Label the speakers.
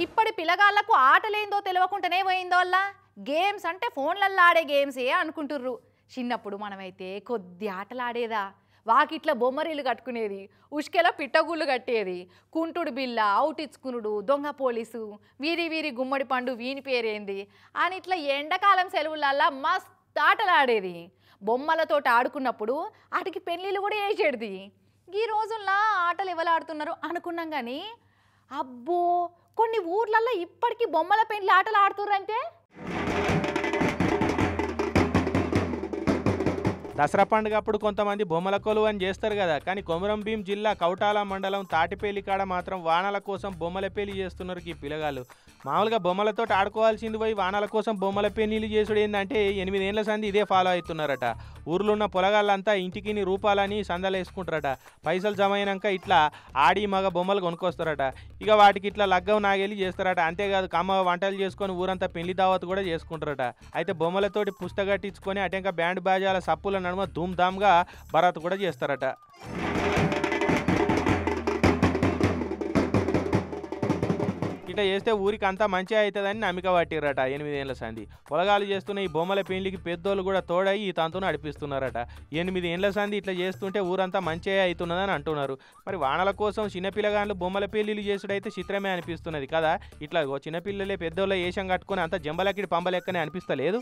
Speaker 1: ఇప్పటి పిల్లగాళ్లకు ఆటలేందో తెలియకుండానే పోయిందోళ్ళ గేమ్స్ అంటే ఫోన్లల్లో ఆడే గేమ్సే అనుకుంటుర్రు. చిన్నప్పుడు మనమైతే కొద్ది ఆటలాడేదా, వాకిట్ల బొమ్మరీలు కట్టుకునేది, ఉష్కెల పిట్టగుళ్ళు కట్టేది, కుంటుడు బిల్ల, అవుటిచ్చుకునుడు, దొంగ పోలీసు, వీరి వీరి గుమ్మడి పండు వీని పేరేంది అని ఇట్లా ఎండాకాలం సెలవులల్లా మస్తు ఆటలాడేది. బొమ్మలతోటి ఆడుకున్నప్పుడు వాటికి పెళ్ళిళ్ళు కూడా వేసేది. ఈ రోజుల్లో ఆటలు ఎవరు ఆడుతున్నారు అనుకున్నాం కానీ అబ్బో కొన్ని ఊర్లలో ఇప్పటికీ బొమ్మల పెళ్లి ఆటలు ఆడుతుర్రంటే.
Speaker 2: దసరా పండుగ అప్పుడు కొంతమంది బొమ్మల కొలువు అని చేస్తారు కదా, కానీ కొమరం భీం జిల్లా కౌటాల మండలం తాటిపల్లి కాడ మాత్రం వానల కోసం బొమ్మల పెళ్లి చేస్తున్నారు ఈ పిల్లగాళ్ళు. మామూలుగా బొమ్మలతో ఆడుకోవాల్సింది పోయి వానల కోసం బొమ్మల పెళ్లిళ్ళు చేసుడు ఏంటంటే 8 ఏళ్ల సంది ఇదే ఫాలో అవుతున్నారట. ఊర్లో ఉన్న పొలగాళ్ళంతా ఇంటికి రూపాలని సందలు వేసుకుంటారట. పైసలు జమ అయినాక ఇట్లా ఆడి మగ బొమ్మలు కొనుక్కొస్తారట. ఇక వాటికి ఇట్లా లగ్గం నాగేలి చేస్తారట. అంతేకాదు కమ్మ వంటలు చేసుకొని ఊరంతా పెళ్లి దావత్ కూడా చేసుకుంటారట. అయితే బొమ్మలతోటి పుస్తకట్టించుకొని అటెంక బ్యాండ్ బాజాల సప్పుల నడుమ ధూమ్ ధామ్గా భరత్ కూడా చేస్తారట. ఇట్లా చేస్తే ఊరికి అంతా మంచిగా అవుతుందని నమ్మిక పట్టిరట 8 ఏళ్ల సంది. పొలగాలు చేస్తున్న ఈ బొమ్మల పెళ్లికి పెద్దోళ్ళు కూడా తోడై ఈ తంతు నడిపిస్తున్నారట. 8 ఏళ్ల సంది ఇట్లా చేస్తుంటే ఊరంతా మంచిగా అవుతున్నదని అంటున్నారు. మరి వానల కోసం చిన్నపిల్లగాళ్ళు బొమ్మల పెళ్లిళ్ళు చేసుడైతే చిత్రమే అనిపిస్తున్నది కదా. ఇట్లా చిన్నపిల్లలే పెద్దోళ్ళ ఏషం కట్టుకొని అంతా జంబలకిడి పంబలెక్కనే అనిపిస్తలేదు.